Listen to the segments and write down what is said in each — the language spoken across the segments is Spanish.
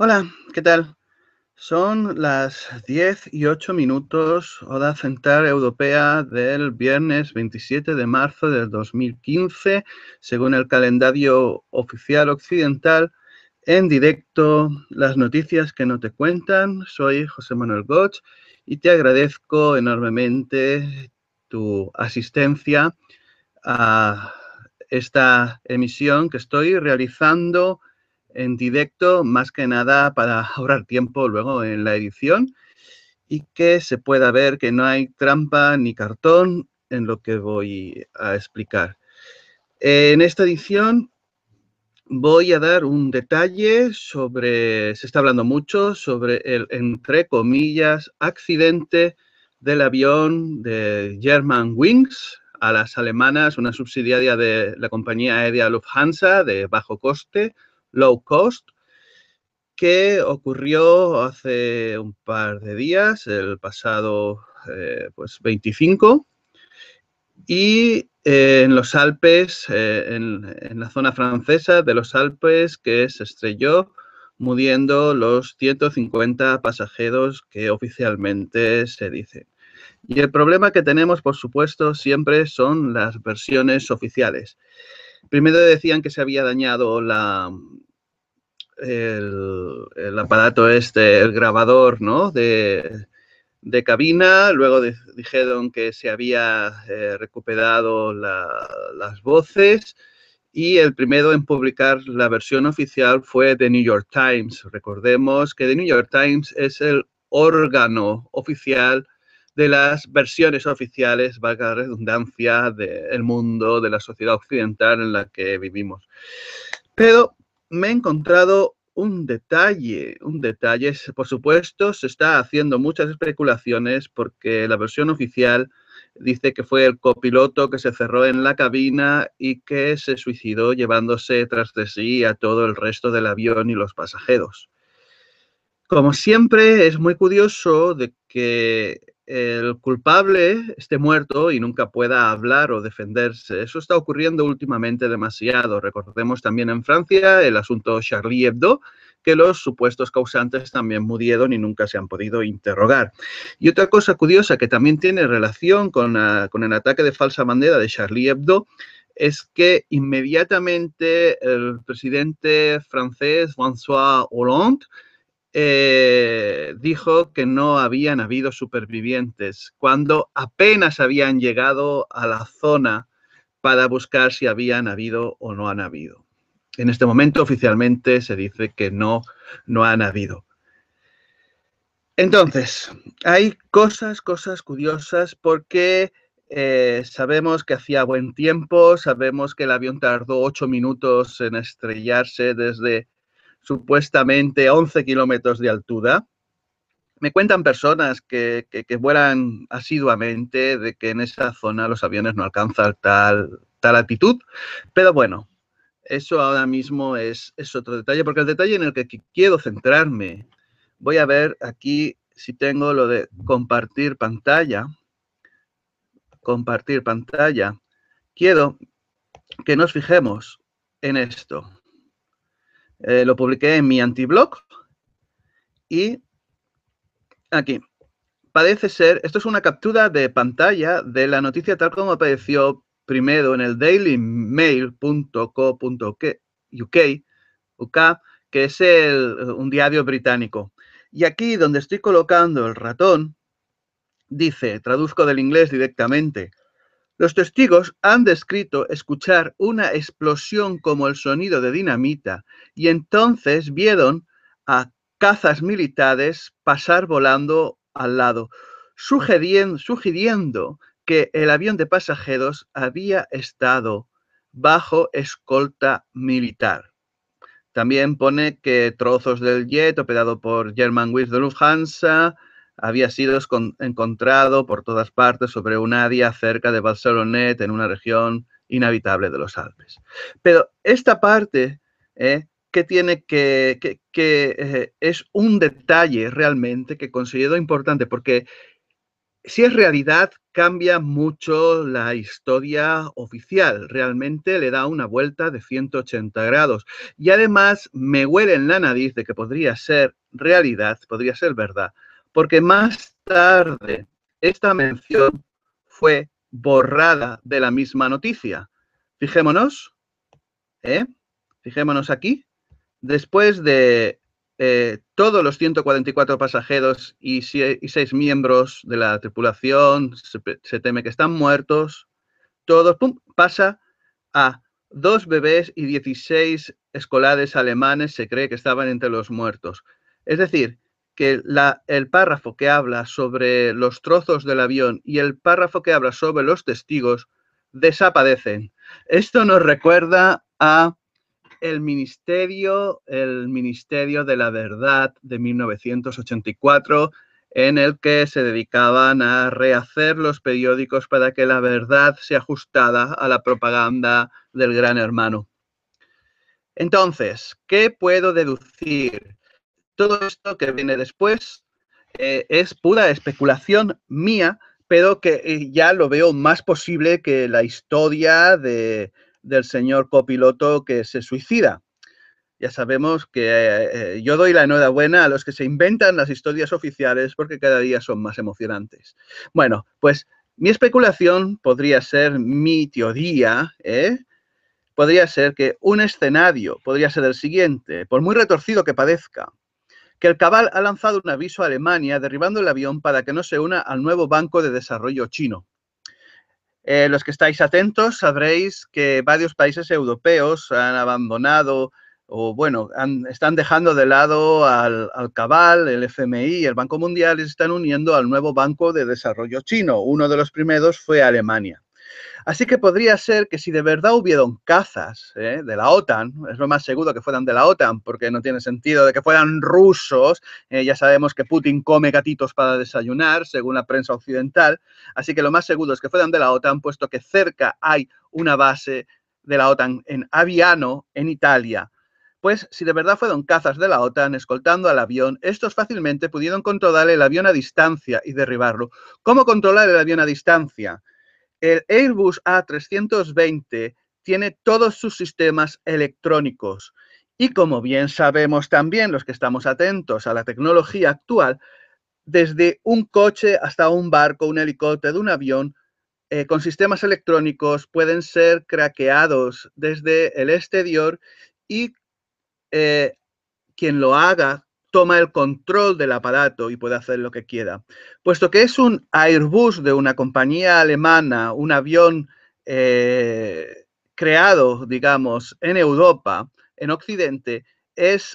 Hola, ¿qué tal? Son las 10:08, hora central europea del viernes 27 de marzo del 2015, según el calendario oficial occidental. En directo, las noticias que no te cuentan. Soy José Manuel Goch y te agradezco enormemente tu asistencia a esta emisión que estoy realizando en directo, más que nada para ahorrar tiempo luego en la edición y que se pueda ver que no hay trampa ni cartón en lo que voy a explicar. En esta edición voy a dar un detalle sobre, se está hablando mucho sobre el, entre comillas, accidente del avión de Germanwings a las alemanas, una subsidiaria de la compañía aérea Lufthansa de bajo coste, low cost, que ocurrió hace un par de días, el pasado 25, y en los Alpes, en la zona francesa de los Alpes, que se estrelló, muriendo los 150 pasajeros que oficialmente se dice. Y el problema que tenemos, por supuesto, siempre son las versiones oficiales. Primero decían que se había dañado el aparato este, el grabador, ¿no?, de cabina. Luego dijeron que se había recuperado las voces, y el primero en publicar la versión oficial fue The New York Times. Recordemos que The New York Times es el órgano oficial de las versiones oficiales, valga la redundancia, del mundo, de la sociedad occidental en la que vivimos. Pero me he encontrado un detalle, por supuesto, se está haciendo muchas especulaciones porque la versión oficial dice que fue el copiloto que se cerró en la cabina y que se suicidó llevándose tras de sí a todo el resto del avión y los pasajeros. Como siempre, es muy curioso de que el culpable esté muerto y nunca pueda hablar o defenderse. Eso está ocurriendo últimamente demasiado. Recordemos también en Francia el asunto Charlie Hebdo, que los supuestos causantes también murieron y nunca se han podido interrogar. Y otra cosa curiosa que también tiene relación con el ataque de falsa bandera de Charlie Hebdo es que inmediatamente el presidente francés François Hollande dijo que no habían habido supervivientes, cuando apenas habían llegado a la zona para buscar si habían habido o no han habido. En este momento oficialmente se dice que no han habido. Entonces, hay cosas curiosas porque sabemos que hacía buen tiempo, sabemos que el avión tardó 8 minutos en estrellarse desde supuestamente 11 kilómetros de altura. Me cuentan personas que vuelan asiduamente de que en esa zona los aviones no alcanzan tal altitud, pero bueno, eso ahora mismo es otro detalle, porque el detalle en el que quiero centrarme, voy a ver aquí si tengo lo de compartir pantalla. Quiero que nos fijemos en esto. Lo publiqué en mi antiblog y aquí. Parece ser, esto es una captura de pantalla de la noticia tal como apareció primero en el dailymail.co.uk, que es un diario británico. Y aquí donde estoy colocando el ratón, dice, traduzco del inglés directamente: los testigos han descrito escuchar una explosión como el sonido de dinamita y entonces vieron a cazas militares pasar volando al lado, sugiriendo que el avión de pasajeros había estado bajo escolta militar. También pone que trozos del jet operado por Germanwings de Lufthansa había sido encontrado por todas partes sobre un área cerca de Barcelonet, en una región inhabitable de los Alpes. Pero esta parte que tiene es un detalle realmente que considero importante, porque si es realidad, cambia mucho la historia oficial. Realmente le da una vuelta de 180 grados. Y además me huele en la nariz de que podría ser realidad, podría ser verdad, porque más tarde esta mención fue borrada de la misma noticia. Fijémonos, fijémonos aquí. Después de todos los 144 pasajeros y 6 miembros de la tripulación, se teme que están muertos, todos, pum, pasa a 2 bebés y 16 escolares alemanes, se cree que estaban entre los muertos. Es decir, que el párrafo que habla sobre los trozos del avión y el párrafo que habla sobre los testigos desaparecen. Esto nos recuerda a el Ministerio de la Verdad de 1984, en el que se dedicaban a rehacer los periódicos para que la verdad se ajustara a la propaganda del Gran Hermano. Entonces, ¿qué puedo deducir? Todo esto que viene después es pura especulación mía, pero que ya lo veo más posible que la historia del señor copiloto que se suicida. Ya sabemos que yo doy la enhorabuena a los que se inventan las historias oficiales porque cada día son más emocionantes. Bueno, pues mi especulación podría ser, mi teoría, podría ser que un escenario podría ser el siguiente, por muy retorcido que parezca, que el Cabal ha lanzado un aviso a Alemania derribando el avión para que no se una al nuevo Banco de Desarrollo chino. Los que estáis atentos sabréis que varios países europeos han abandonado o, bueno, están dejando de lado al Cabal, el FMI, el Banco Mundial y se están uniendo al nuevo Banco de Desarrollo chino. Uno de los primeros fue Alemania. Así que podría ser que si de verdad hubieron cazas de la OTAN, es lo más seguro que fueran de la OTAN, porque no tiene sentido de que fueran rusos. Ya sabemos que Putin come gatitos para desayunar, según la prensa occidental. Así que lo más seguro es que fueran de la OTAN, puesto que cerca hay una base de la OTAN en Aviano, en Italia. Pues si de verdad fueron cazas de la OTAN escoltando al avión, estos fácilmente pudieron controlar el avión a distancia y derribarlo. ¿Cómo controlar el avión a distancia? El Airbus A320 tiene todos sus sistemas electrónicos y, como bien sabemos también los que estamos atentos a la tecnología actual, desde un coche hasta un barco, un helicóptero, un avión, con sistemas electrónicos pueden ser craqueados desde el exterior y quien lo haga toma el control del aparato y puede hacer lo que quiera. Puesto que es un Airbus de una compañía alemana, un avión creado, digamos, en Europa, en Occidente,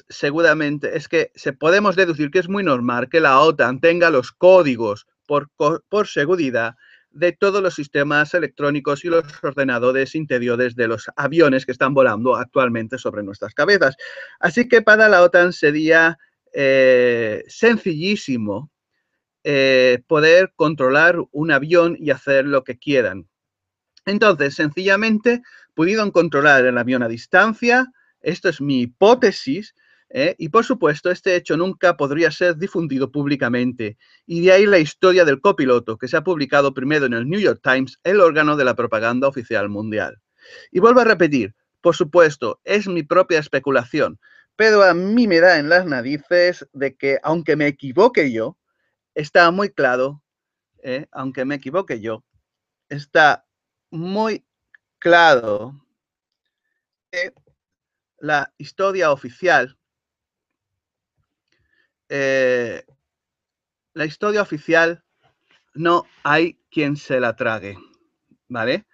seguramente que podemos deducir que es muy normal que la OTAN tenga los códigos por seguridad de todos los sistemas electrónicos y los ordenadores interiores de los aviones que están volando actualmente sobre nuestras cabezas. Así que para la OTAN sería sencillísimo poder controlar un avión y hacer lo que quieran. Entonces, sencillamente, pudieron controlar el avión a distancia. Esto es mi hipótesis. Y, por supuesto, este hecho nunca podría ser difundido públicamente. Y de ahí la historia del copiloto, que se ha publicado primero en el New York Times, el órgano de la propaganda oficial mundial. Y vuelvo a repetir, por supuesto, es mi propia especulación, pero a mí me da en las narices de que, aunque me equivoque yo, está muy claro, aunque me equivoque yo, está muy claro que la historia oficial, no hay quien se la trague, ¿vale?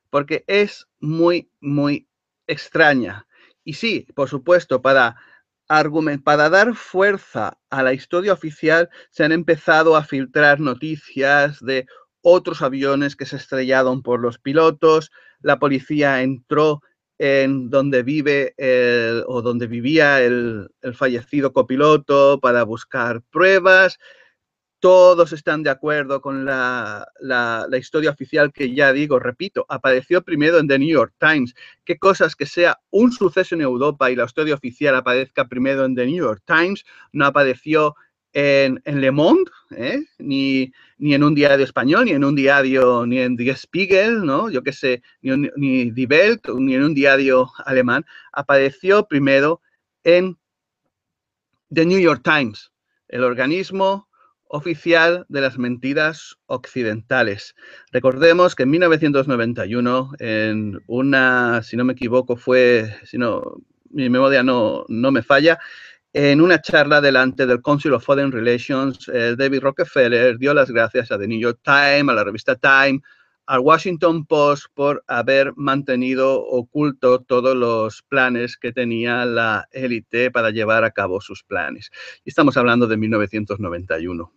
Porque es muy, muy extraña. Y sí, por supuesto, para dar fuerza a la historia oficial, se han empezado a filtrar noticias de otros aviones que se estrellaron por los pilotos. La policía entró en donde vive donde vivía el fallecido copiloto para buscar pruebas. Todos están de acuerdo con la historia oficial que, ya digo, repito, apareció primero en The New York Times. ¿Qué cosas que sea un suceso en Europa y la historia oficial aparezca primero en The New York Times? No apareció en Le Monde, ni en un diario español, ni en un diario, ni en Die Spiegel, ¿no? Yo qué sé, ni Die Welt, ni en un diario alemán. Apareció primero en The New York Times, el organismo oficial de las mentiras occidentales. Recordemos que en 1991, en una, si no me equivoco, mi memoria no me falla, en una charla delante del Council of Foreign Relations, David Rockefeller dio las gracias a The New York Times, a la revista Time, al Washington Post por haber mantenido oculto todos los planes que tenía la élite para llevar a cabo sus planes. Y estamos hablando de 1991.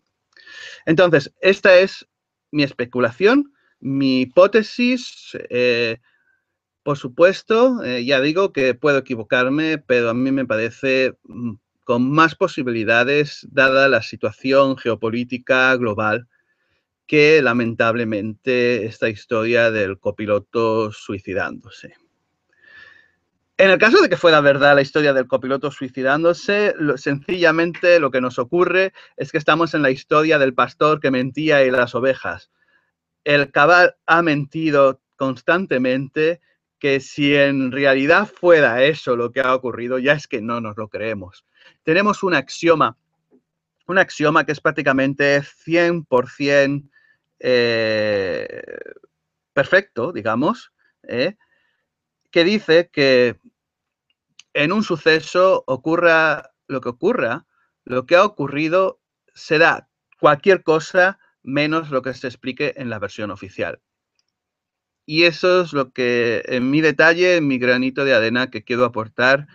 Entonces, esta es mi especulación, mi hipótesis. Por supuesto, ya digo que puedo equivocarme, pero a mí me parece con más posibilidades, dada la situación geopolítica global, que lamentablemente esta historia del copiloto suicidándose. En el caso de que fuera verdad la historia del copiloto suicidándose, sencillamente lo que nos ocurre es que estamos en la historia del pastor que mentía y las ovejas. El cabal ha mentido constantemente, que si en realidad fuera eso lo que ha ocurrido, ya es que no nos lo creemos. Tenemos un axioma que es prácticamente 100% perfecto, digamos, que dice que en un suceso ocurra lo que ocurra, lo que ha ocurrido será cualquier cosa menos lo que se explique en la versión oficial. Y eso es lo que, en mi detalle, en mi granito de arena que quiero aportar,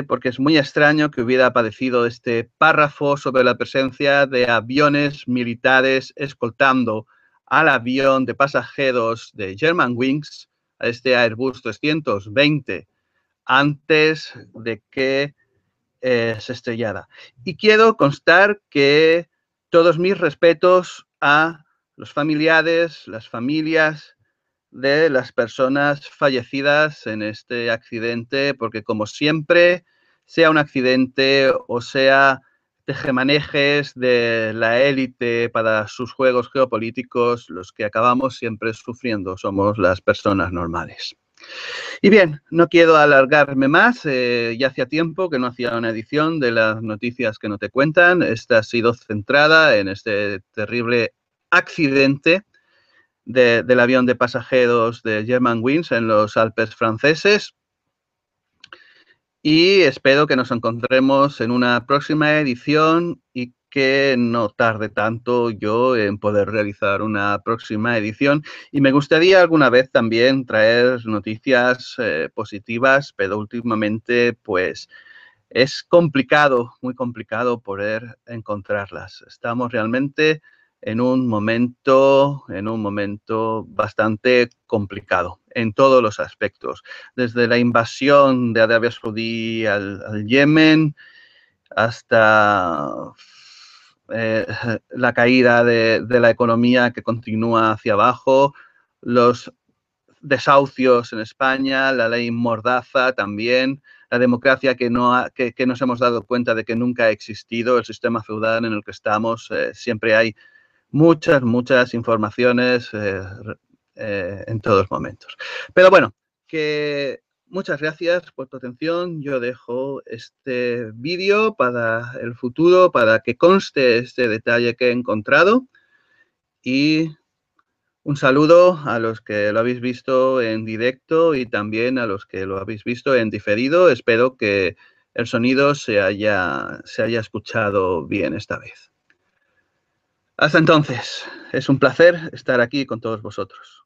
porque es muy extraño que hubiera aparecido este párrafo sobre la presencia de aviones militares escoltando al avión de pasajeros de Germanwings, a este Airbus 320, antes de que se estrellara. Y quiero constar que todos mis respetos a los familiares, las familias de las personas fallecidas en este accidente, porque como siempre, sea un accidente o sea tejemanejes de la élite para sus juegos geopolíticos, los que acabamos siempre sufriendo somos las personas normales. Y bien, no quiero alargarme más, ya hacía tiempo que no hacía una edición de las noticias que no te cuentan. Esta ha sido centrada en este terrible accidente del avión de pasajeros de Germanwings en los Alpes franceses. Y espero que nos encontremos en una próxima edición y que no tarde tanto yo en poder realizar una próxima edición. Y me gustaría alguna vez también traer noticias positivas, pero últimamente pues es complicado, muy complicado poder encontrarlas. Estamos realmente en un momento bastante complicado en todos los aspectos, desde la invasión de Arabia Saudí al Yemen hasta la caída de la economía que continúa hacia abajo, los desahucios en España, la ley Mordaza también, la democracia que nos hemos dado cuenta de que nunca ha existido, el sistema feudal en el que estamos, siempre hay muchas informaciones en todos momentos. Pero bueno, que muchas gracias por tu atención. Yo dejo este vídeo para el futuro, para que conste este detalle que he encontrado. Y un saludo a los que lo habéis visto en directo y también a los que lo habéis visto en diferido. Espero que el sonido se haya escuchado bien esta vez. Hasta entonces, es un placer estar aquí con todos vosotros.